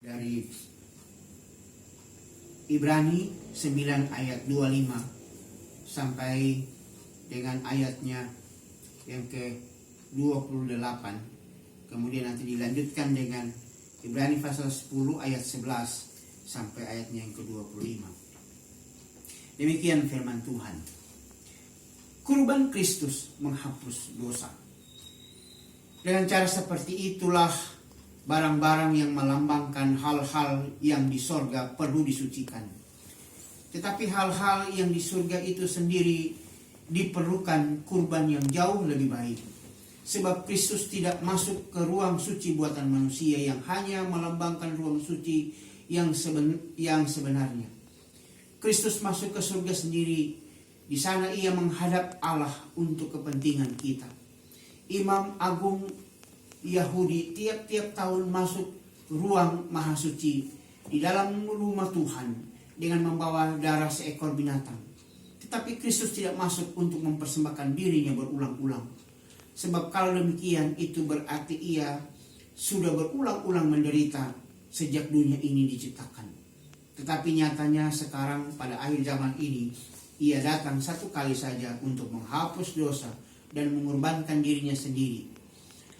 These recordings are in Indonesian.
dari Ibrani 9 ayat 25 sampai dengan ayatnya yang ke-28. Kemudian nanti dilanjutkan dengan Ibrani pasal 10 ayat 11 sampai ayatnya yang ke-25. Demikian firman Tuhan. Kurban Kristus menghapus dosa. Dengan cara seperti itulah barang-barang yang melambangkan hal-hal yang di sorga perlu disucikan. Tetapi hal-hal yang di surga itu sendiri diperlukan kurban yang jauh lebih baik. Sebab Kristus tidak masuk ke ruang suci buatan manusia yang hanya melambangkan ruang suci yang sebenarnya. Kristus masuk ke surga sendiri. Di sana ia menghadap Allah untuk kepentingan kita. Imam Agung Yahudi tiap-tiap tahun masuk ruang maha suci di dalam rumah Tuhan dengan membawa darah seekor binatang. Tetapi Kristus tidak masuk untuk mempersembahkan dirinya berulang-ulang. Sebab kalau demikian itu berarti ia sudah berulang-ulang menderita sejak dunia ini diciptakan. Tetapi nyatanya sekarang pada akhir zaman ini ia datang satu kali saja untuk menghapus dosa dan mengorbankan dirinya sendiri.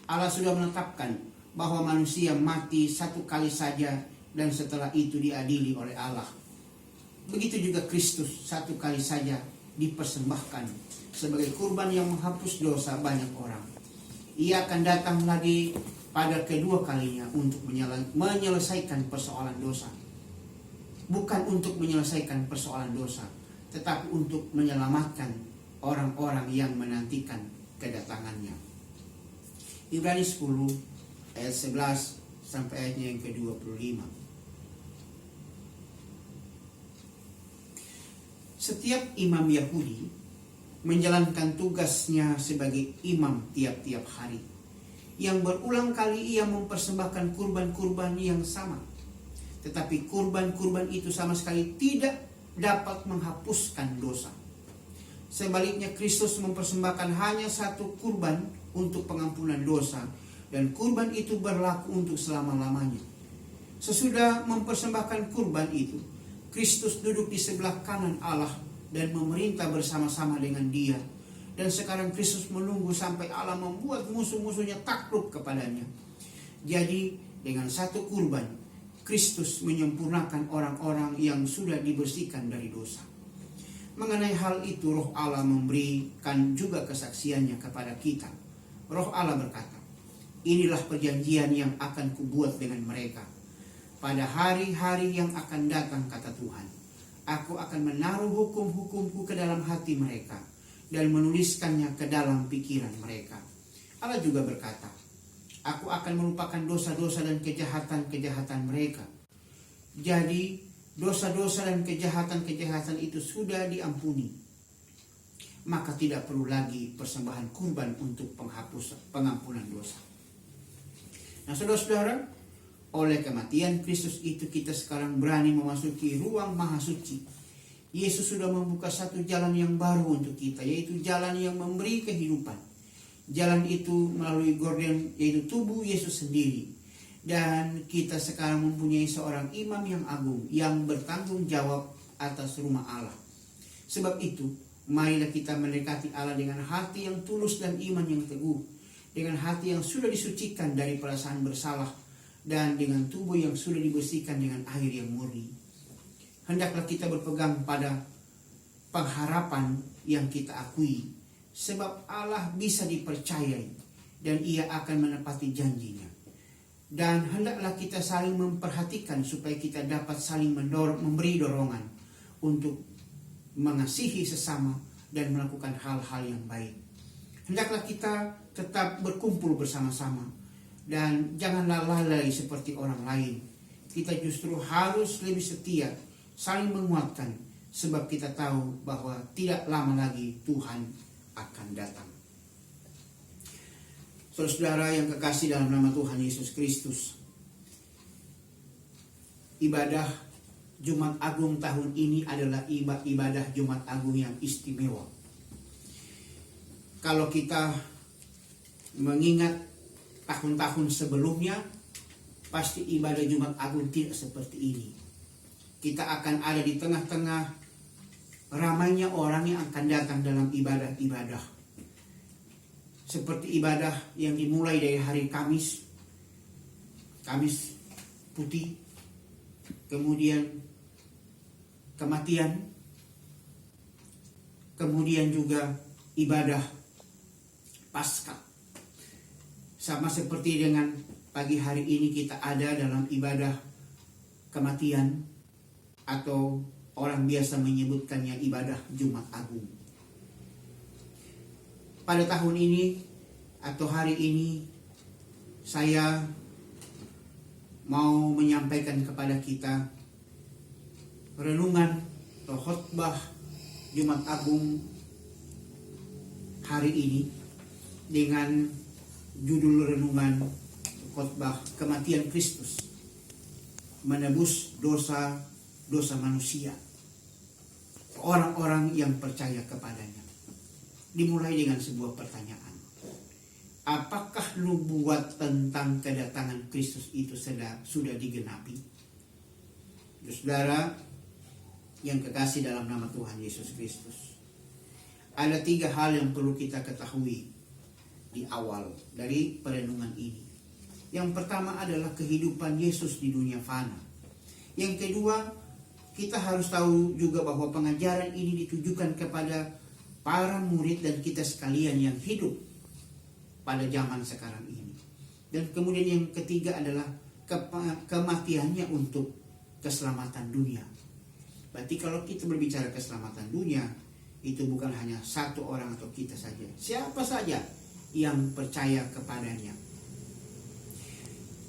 Allah sudah menetapkan bahwa manusia mati satu kali saja dan setelah itu diadili oleh Allah. Begitu juga Kristus satu kali saja dipersembahkan sebagai kurban yang menghapus dosa banyak orang. Ia akan datang lagi pada kedua kalinya untuk menyelesaikan persoalan dosa. Bukan untuk menyelesaikan persoalan dosa, tetapi untuk menyelamatkan orang-orang yang menantikan kedatangannya. Ibrani 10 ayat 11 sampai ayatnya yang ke-25. Setiap imam Yahudi menjalankan tugasnya sebagai imam tiap-tiap hari. Yang berulang kali ia mempersembahkan kurban-kurban yang sama. Tetapi kurban-kurban itu sama sekali tidak dapat menghapuskan dosa. Sebaliknya Kristus mempersembahkan hanya satu kurban untuk pengampunan dosa, dan kurban itu berlaku untuk selama-lamanya. Sesudah mempersembahkan kurban itu, Kristus duduk di sebelah kanan Allah dan memerintah bersama-sama dengan Dia. Dan sekarang Kristus menunggu sampai Allah membuat musuh-musuhnya takluk kepadanya. Jadi dengan satu kurban, Kristus menyempurnakan orang-orang yang sudah dibersihkan dari dosa. Mengenai hal itu Roh Allah memberikan juga kesaksiannya kepada kita. Roh Allah berkata, inilah perjanjian yang akan kubuat dengan mereka. Pada hari-hari yang akan datang, kata Tuhan, aku akan menaruh hukum-hukumku ke dalam hati mereka dan menuliskannya ke dalam pikiran mereka. Allah juga berkata, aku akan melupakan dosa-dosa dan kejahatan-kejahatan mereka. Jadi dosa-dosa dan kejahatan-kejahatan itu sudah diampuni. Maka tidak perlu lagi persembahan kurban untuk pengampunan dosa. Nah saudara-saudara, oleh kematian Kristus itu kita sekarang berani memasuki ruang maha suci. Yesus sudah membuka satu jalan yang baru untuk kita, yaitu jalan yang memberi kehidupan. Jalan itu melalui gorden, yaitu tubuh Yesus sendiri. Dan kita sekarang mempunyai seorang imam yang agung yang bertanggung jawab atas rumah Allah. Sebab itu, marilah kita mendekati Allah dengan hati yang tulus dan iman yang teguh, dengan hati yang sudah disucikan dari perasaan bersalah, dan dengan tubuh yang sudah dibersihkan dengan air yang murni. Hendaklah kita berpegang pada pengharapan yang kita akui, sebab Allah bisa dipercayai dan Ia akan menepati janjinya. Dan hendaklah kita saling memperhatikan supaya kita dapat saling memberi dorongan untuk mengasihi sesama dan melakukan hal-hal yang baik. Hendaklah kita tetap berkumpul bersama-sama dan janganlah lalai seperti orang lain. Kita justru harus lebih setia, saling menguatkan, sebab kita tahu bahwa tidak lama lagi Tuhan akan datang. Saudara-saudara yang kekasih dalam nama Tuhan Yesus Kristus, ibadah Jumat Agung tahun ini adalah ibadah Jumat Agung yang istimewa. Kalau kita mengingat tahun-tahun sebelumnya, pasti ibadah Jumat Agung tidak seperti ini. Kita akan ada di tengah-tengah ramainya orang yang akan datang dalam ibadah-ibadah. Seperti ibadah yang dimulai dari hari Kamis putih, kemudian kematian, kemudian juga ibadah Paskah. Sama seperti dengan pagi hari ini kita ada dalam ibadah kematian, atau orang biasa menyebutkannya ibadah Jumat Agung. Pada tahun ini atau hari ini saya mau menyampaikan kepada kita renungan atau khotbah Jumat Agung hari ini dengan judul renungan khotbah kematian Kristus menebus dosa manusia, orang-orang yang percaya kepadanya. Dimulai dengan sebuah pertanyaan. Apakah nubuat tentang kedatangan Kristus itu sudah digenapi? Saudara yang kekasih dalam nama Tuhan Yesus Kristus, ada 3 hal yang perlu kita ketahui di awal dari perenungan ini. Yang pertama adalah kehidupan Yesus di dunia fana. Yang kedua, kita harus tahu juga bahwa pengajaran ini ditujukan kepada para murid dan kita sekalian yang hidup pada zaman sekarang ini. Dan kemudian yang ketiga adalah kematiannya untuk keselamatan dunia. Berarti kalau kita berbicara keselamatan dunia, itu bukan hanya satu orang atau kita saja. Siapa saja yang percaya kepadanya.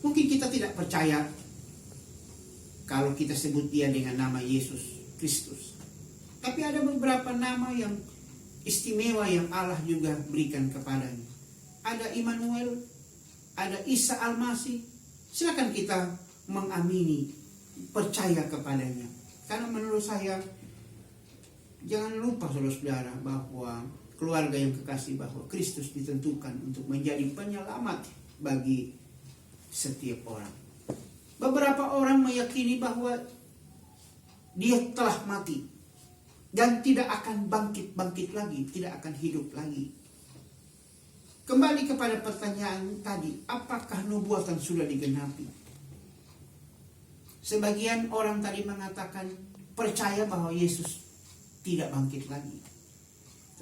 Mungkin kita tidak percaya kalau kita sebut dia dengan nama Yesus Kristus. Tapi ada beberapa nama yang istimewa yang Allah juga berikan kepadanya. Ada Immanuel, ada Isa Al-Masih. Silakan kita mengamini, percaya kepadanya. Karena menurut saya, jangan lupa saudara-saudara bahwa keluarga yang kekasih, bahwa Kristus ditentukan untuk menjadi penyelamat bagi setiap orang. Beberapa orang meyakini bahwa dia telah mati dan tidak akan bangkit lagi, tidak akan hidup lagi. Kembali kepada pertanyaan tadi, apakah nubuatan sudah digenapi? Sebagian orang tadi mengatakan percaya bahwa Yesus tidak bangkit lagi.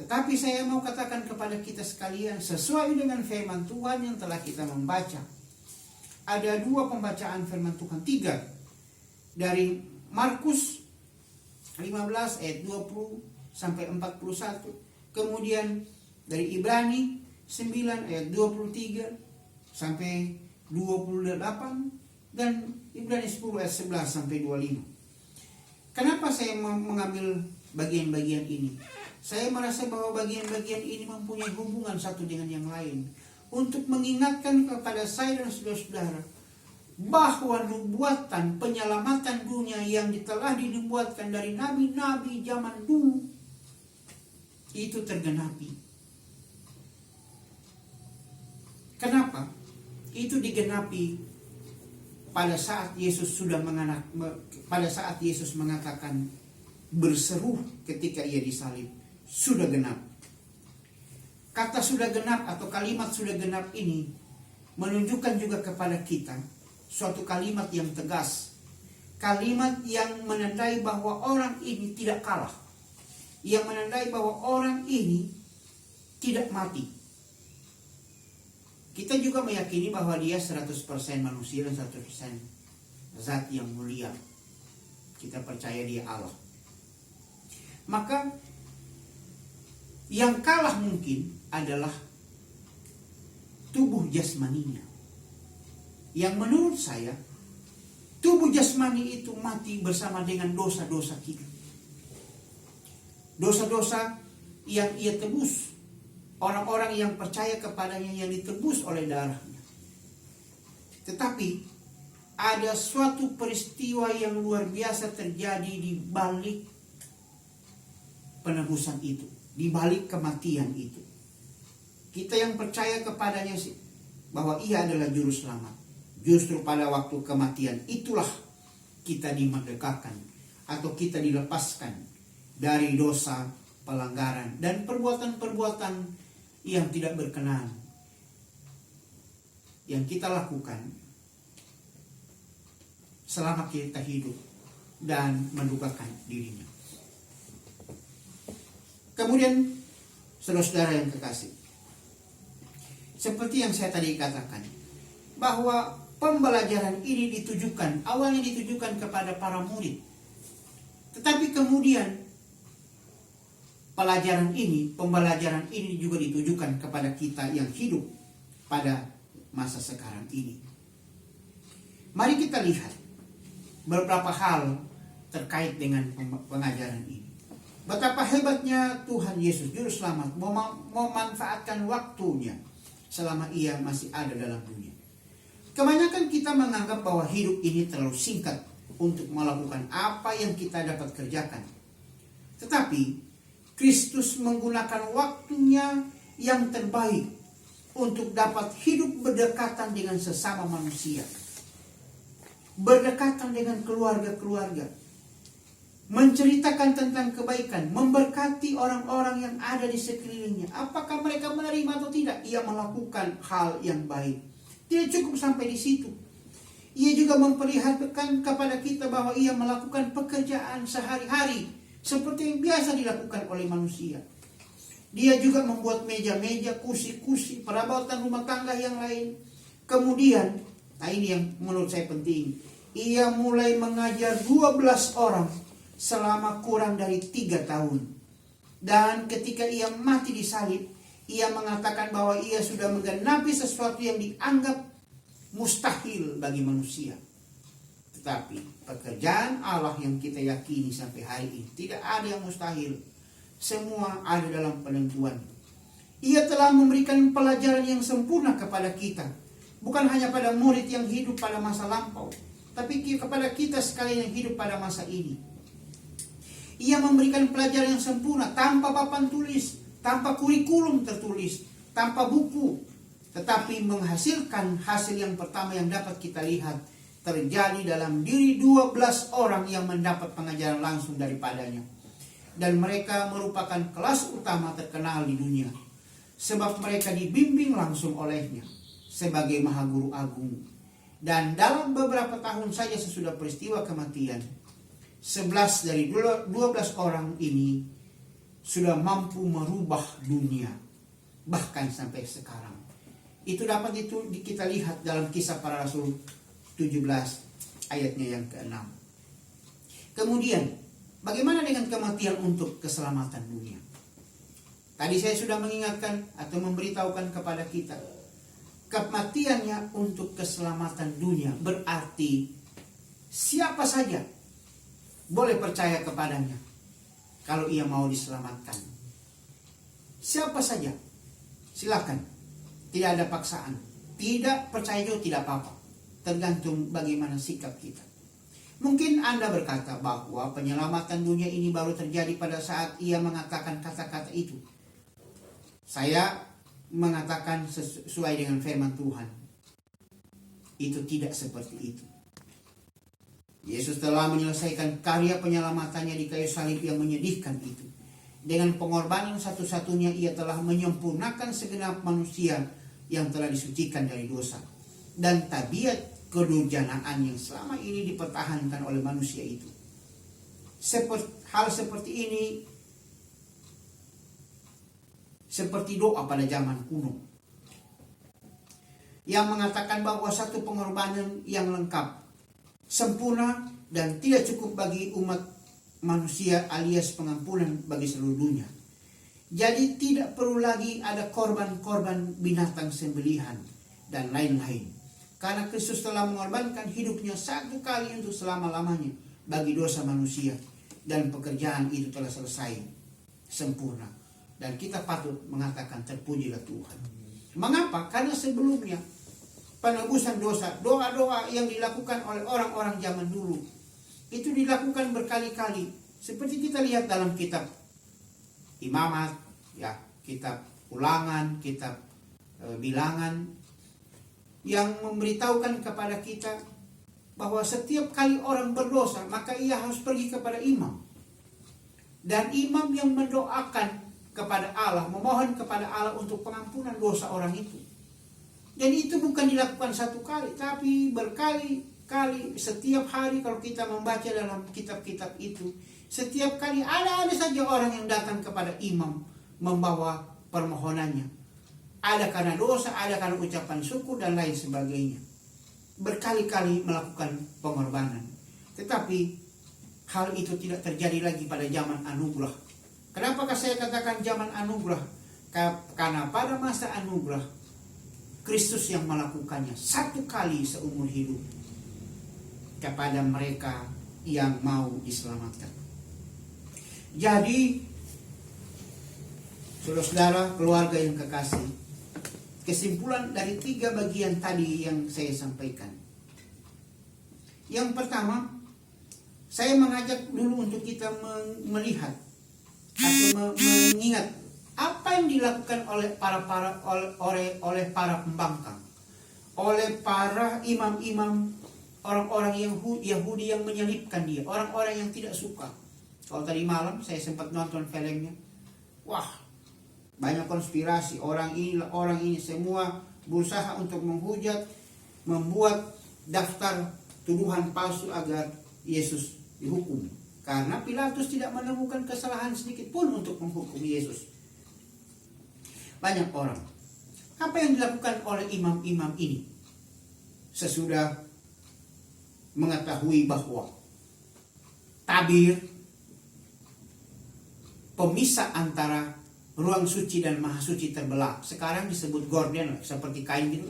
Tetapi saya mau katakan kepada kita sekalian, sesuai dengan firman Tuhan yang telah kita membaca. Ada 2 pembacaan firman Tuhan, 3 dari Markus 15 ayat 20 sampai 41, kemudian dari Ibrani 9 ayat 23 sampai 28, dan Ibrani 10 ayat 11 sampai 25. Kenapa saya mengambil bagian-bagian ini? Saya merasa bahwa bagian-bagian ini mempunyai hubungan satu dengan yang lain, untuk mengingatkan kepada saya dan saudara-saudara bahwa nubuatan penyelamatan dunia yang telah dinubuatkan dari nabi-nabi zaman dulu itu tergenapi. Kenapa? Itu digenapi pada saat Yesus mengatakan berseru ketika ia disalib, sudah genap. Kata sudah genap atau kalimat sudah genap ini menunjukkan juga kepada kita suatu kalimat yang tegas. Kalimat yang menandai bahwa orang ini tidak kalah. Yang menandai bahwa orang ini tidak mati. Kita juga meyakini bahwa dia 100% manusia dan 100% zat yang mulia. Kita percaya dia Allah. Maka yang kalah mungkin adalah tubuh jasmaninya. Yang menurut saya, tubuh jasmani itu mati bersama dengan dosa-dosa kita. Dosa-dosa yang ia tebus. Orang-orang yang percaya kepadanya yang ditebus oleh darahnya. Tetapi ada suatu peristiwa yang luar biasa terjadi di balik penebusan itu, di balik kematian itu. Kita yang percaya kepadanya bahwa ia adalah juru selamat, Justru pada waktu kematian itulah kita dimerdekakan atau kita dilepaskan dari dosa, pelanggaran, dan perbuatan-perbuatan yang tidak berkenan yang kita lakukan selama kita hidup dan mendukakan dirinya. Kemudian, saudara-saudara yang kekasih, seperti yang saya tadi katakan, bahwa pembelajaran ini awalnya ditujukan kepada para murid. Tetapi kemudian pembelajaran ini juga ditujukan kepada kita yang hidup pada masa sekarang ini. Mari kita lihat beberapa hal terkait dengan pengajaran ini. Betapa hebatnya Tuhan Yesus Juru Selamat memanfaatkan waktunya selama ia masih ada dalam dunia. Kebanyakan kita menganggap bahwa hidup ini terlalu singkat untuk melakukan apa yang kita dapat kerjakan. Tetapi Kristus menggunakan waktunya yang terbaik untuk dapat hidup berdekatan dengan sesama manusia, berdekatan dengan keluarga-keluarga, menceritakan tentang kebaikan, memberkati orang-orang yang ada di sekelilingnya. Apakah mereka menerima atau tidak, ia melakukan hal yang baik. Tidak cukup sampai di situ. Ia juga memperlihatkan kepada kita bahwa ia melakukan pekerjaan sehari-hari seperti yang biasa dilakukan oleh manusia. Dia juga membuat meja-meja, kursi-kursi, perabotan rumah tangga yang lain. Kemudian, ini yang menurut saya penting, ia mulai mengajar 12 orang selama kurang dari 3 tahun. Dan ketika ia mati disalib, ia mengatakan bahwa ia sudah menggenapi sesuatu yang dianggap mustahil bagi manusia. Tetapi pekerjaan Allah yang kita yakini sampai hari ini, tidak ada yang mustahil. Semua ada dalam penentuan. Ia telah memberikan pelajaran yang sempurna kepada kita. Bukan hanya pada murid yang hidup pada masa lampau, tapi kepada kita sekalian yang hidup pada masa ini. Ia memberikan pelajaran yang sempurna tanpa papan tulis, tanpa kurikulum tertulis, tanpa buku, tetapi menghasilkan hasil yang pertama yang dapat kita lihat terjadi dalam diri 12 orang yang mendapat pengajaran langsung daripadanya. Dan mereka merupakan kelas utama terkenal di dunia, sebab mereka dibimbing langsung olehnya sebagai Maha Guru Agung. Dan dalam beberapa tahun saja sesudah peristiwa kematian, 11 dari 12 orang ini sudah mampu merubah dunia, bahkan sampai sekarang. Itu dapat kita lihat dalam Kisah Para Rasul 17 ayatnya yang ke-6. Kemudian, bagaimana dengan kematian untuk keselamatan dunia? Tadi saya sudah mengingatkan atau memberitahukan kepada kita, kematiannya untuk keselamatan dunia berarti siapa saja boleh percaya kepadanya kalau ia mau diselamatkan. Siapa saja, silakan. Tidak ada paksaan. Tidak percaya juga tidak apa-apa. Tergantung bagaimana sikap kita. Mungkin Anda berkata bahwa penyelamatan dunia ini baru terjadi pada saat ia mengatakan kata-kata itu. Saya mengatakan sesuai dengan firman Tuhan. Itu tidak seperti itu. Yesus telah menyelesaikan karya penyelamatannya di kayu salib yang menyedihkan itu. Dengan pengorbanan satu-satunya ia telah menyempurnakan segenap manusia yang telah disucikan dari dosa. Dan tabiat kedurjanaan yang selama ini dipertahankan oleh manusia itu. Hal seperti ini seperti doa pada zaman kuno yang mengatakan bahwa satu pengorbanan yang lengkap, sempurna, dan tidak cukup bagi umat manusia alias pengampunan bagi seluruh dunia. Jadi tidak perlu lagi ada korban-korban binatang sembelihan dan lain-lain. Karena Kristus telah mengorbankan hidupnya satu kali untuk selama-lamanya bagi dosa manusia. Dan pekerjaan itu telah selesai sempurna. Dan kita patut mengatakan terpujilah Tuhan. Mengapa? Karena sebelumnya penebusan dosa, doa-doa yang dilakukan oleh orang-orang zaman dulu itu dilakukan berkali-kali. Seperti kita lihat dalam kitab Imamat, ya, kitab Ulangan, kitab Bilangan, yang memberitahukan kepada kita bahwa setiap kali orang berdosa maka ia harus pergi kepada imam. Dan imam yang mendoakan kepada Allah, memohon kepada Allah untuk pengampunan dosa orang itu. Dan itu bukan dilakukan satu kali, tapi berkali-kali. Setiap hari kalau kita membaca dalam kitab-kitab itu, setiap kali ada saja orang yang datang kepada imam membawa permohonannya. Ada karena dosa, ada karena ucapan syukur dan lain sebagainya. Berkali-kali melakukan pengorbanan. Tetapi hal itu tidak terjadi lagi pada zaman anugerah. Kenapakah saya katakan zaman anugerah? Karena pada masa anugerah Kristus yang melakukannya satu kali seumur hidup kepada mereka yang mau diselamatkan. Jadi saudara-saudara, keluarga yang kekasih, kesimpulan dari 3 bagian tadi yang saya sampaikan. Yang pertama, saya mengajak dulu untuk kita melihat atau mengingat apa yang dilakukan oleh para pembangkang, oleh para imam-imam, orang-orang Yahudi yang menyalibkan dia, orang-orang yang tidak suka. Kalau tadi malam saya sempat nonton filmnya, wah, banyak konspirasi, orang ini semua berusaha untuk menghujat, membuat daftar tuduhan palsu agar Yesus dihukum. Karena Pilatus tidak menemukan kesalahan sedikit pun untuk menghukum Yesus. Banyak orang. Apa yang dilakukan oleh imam-imam ini? Sesudah mengetahui bahwa tabir pemisah antara ruang suci dan maha suci terbelah. Sekarang disebut gorden, seperti kain gitu.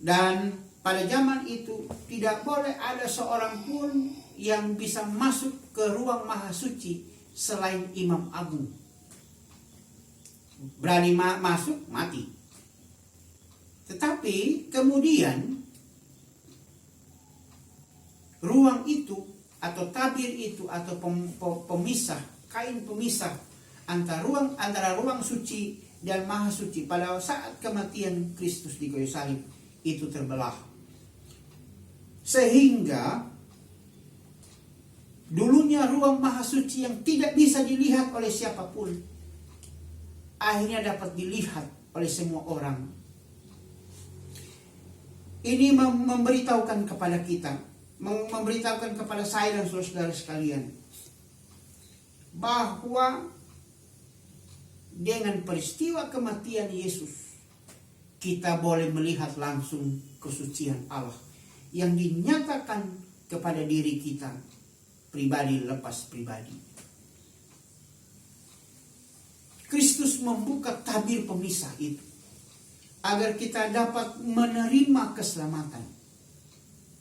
Dan pada zaman itu tidak boleh ada seorang pun yang bisa masuk ke ruang maha suci selain imam agung. Berani masuk, mati. Tetapi kemudian ruang itu atau tabir itu atau pemisah, kain pemisah antara ruang suci dan maha suci pada saat kematian Kristus di kayu salib itu terbelah. Sehingga dulunya ruang maha suci yang tidak bisa dilihat oleh siapapun akhirnya dapat dilihat oleh semua orang. Ini memberitahukan kepada kita, memberitahukan kepada saya dan saudara-saudara sekalian, bahwa dengan peristiwa kematian Yesus, kita boleh melihat langsung kesucian Allah yang dinyatakan kepada diri kita pribadi lepas pribadi. Kristus membuka tabir pemisah itu agar kita dapat menerima keselamatan.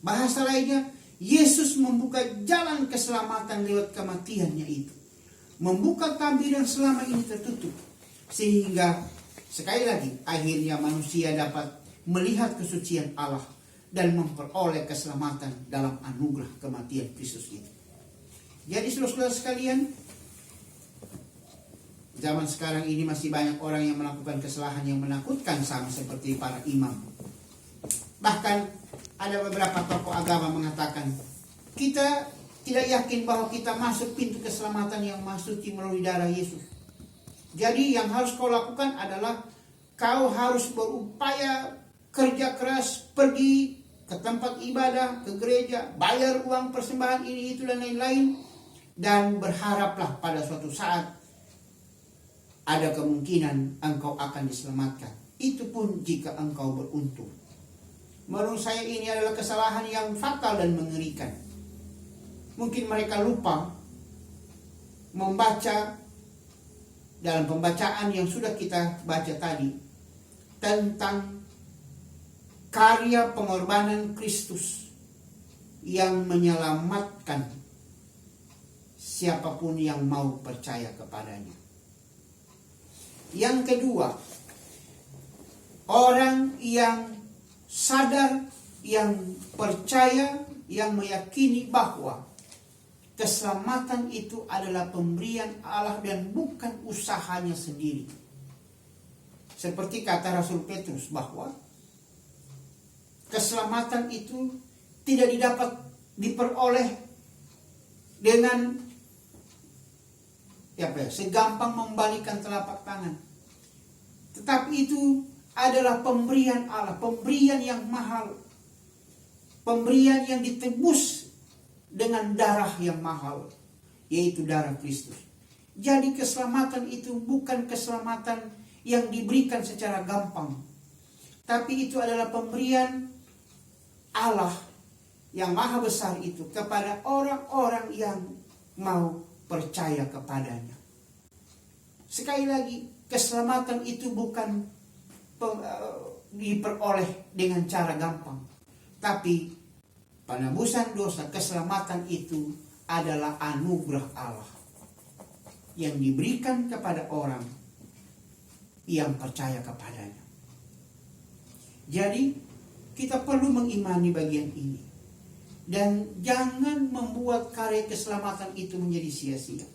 Bahasa lainnya, Yesus membuka jalan keselamatan lewat kematiannya itu. Membuka tabir yang selama ini tertutup. Sehingga sekali lagi akhirnya manusia dapat melihat kesucian Allah dan memperoleh keselamatan dalam anugerah kematian Kristus itu. Jadi saudara-saudara sekalian, zaman sekarang ini masih banyak orang yang melakukan kesalahan yang menakutkan sama seperti para imam. Bahkan ada beberapa tokoh agama mengatakan, kita tidak yakin bahwa kita masuk pintu keselamatan yang suci melalui darah Yesus. Jadi yang harus kau lakukan adalah kau harus berupaya kerja keras, pergi ke tempat ibadah, ke gereja, bayar uang persembahan ini itu dan lain-lain, dan berharaplah pada suatu saat ada kemungkinan engkau akan diselamatkan. Itu pun jika engkau beruntung. Menurut saya ini adalah kesalahan yang fatal dan mengerikan. Mungkin mereka lupa membaca dalam pembacaan yang sudah kita baca tadi tentang karya pengorbanan Kristus yang menyelamatkan siapapun yang mau percaya kepadanya. Yang kedua, orang yang sadar, yang percaya, yang meyakini bahwa keselamatan itu adalah pemberian Allah dan bukan usahanya sendiri. Seperti kata Rasul Petrus bahwa keselamatan itu tidak diperoleh dengan segampang membalikan telapak tangan. Tetapi itu adalah pemberian Allah, pemberian yang mahal, pemberian yang ditebus dengan darah yang mahal, yaitu darah Kristus. Jadi keselamatan itu bukan keselamatan yang diberikan secara gampang, tapi itu adalah pemberian Allah yang maha besar itu kepada orang-orang yang mau percaya kepadanya. Sekali lagi, keselamatan itu bukan diperoleh dengan cara gampang, tapi penebusan dosa, keselamatan itu adalah anugerah Allah yang diberikan kepada orang yang percaya kepadanya. Jadi kita perlu mengimani bagian ini, dan jangan membuat karya keselamatan itu menjadi sia-sia.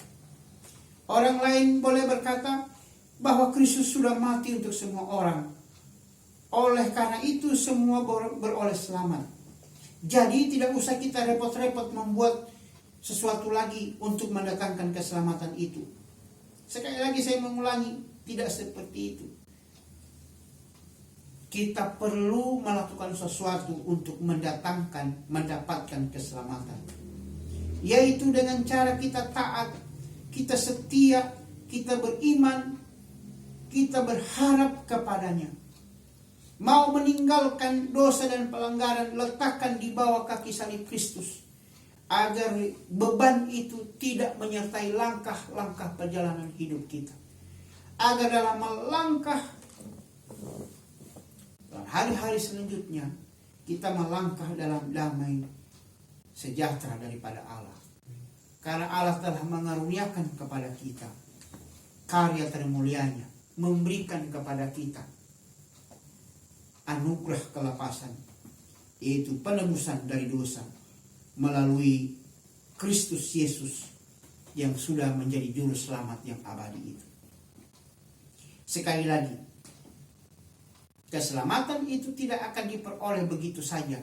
Orang lain boleh berkata bahwa Kristus sudah mati untuk semua orang, oleh karena itu semua beroleh selamat. Jadi tidak usah kita repot-repot membuat sesuatu lagi untuk mendatangkan keselamatan itu. Sekali lagi saya mengulangi, tidak seperti itu. Kita perlu melakukan sesuatu untuk mendapatkan keselamatan, yaitu dengan cara kita taat, kita setia, kita beriman, kita berharap kepadanya. Mau meninggalkan dosa dan pelanggaran, letakkan di bawah kaki salib Kristus, agar beban itu tidak menyertai langkah-langkah perjalanan hidup kita. Agar dalam melangkah hari-hari selanjutnya, kita melangkah dalam damai sejahtera daripada Allah. Karena Allah telah mengaruniakan kepada kita karya termulianya, memberikan kepada kita anugerah kelepasan, yaitu penebusan dari dosa melalui Kristus Yesus yang sudah menjadi juru selamat yang abadi itu. Sekali lagi, keselamatan itu tidak akan diperoleh begitu saja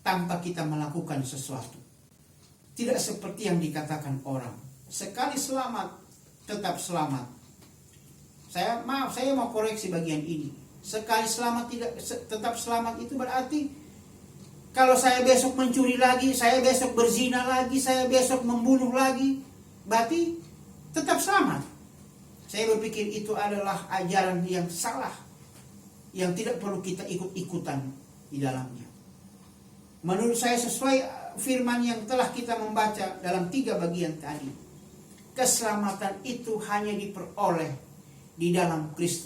tanpa kita melakukan sesuatu. Tidak seperti yang dikatakan orang, sekali selamat tetap selamat. Saya mau koreksi bagian ini. Sekali selamat tetap selamat itu berarti kalau saya besok mencuri lagi, saya besok berzina lagi, saya besok membunuh lagi, berarti tetap selamat. Saya berpikir itu adalah ajaran yang salah, yang tidak perlu kita ikut-ikutan di dalamnya. Menurut saya sesuai firman yang telah kita membaca dalam 3 bagian tadi, keselamatan itu hanya diperoleh di dalam Kristus.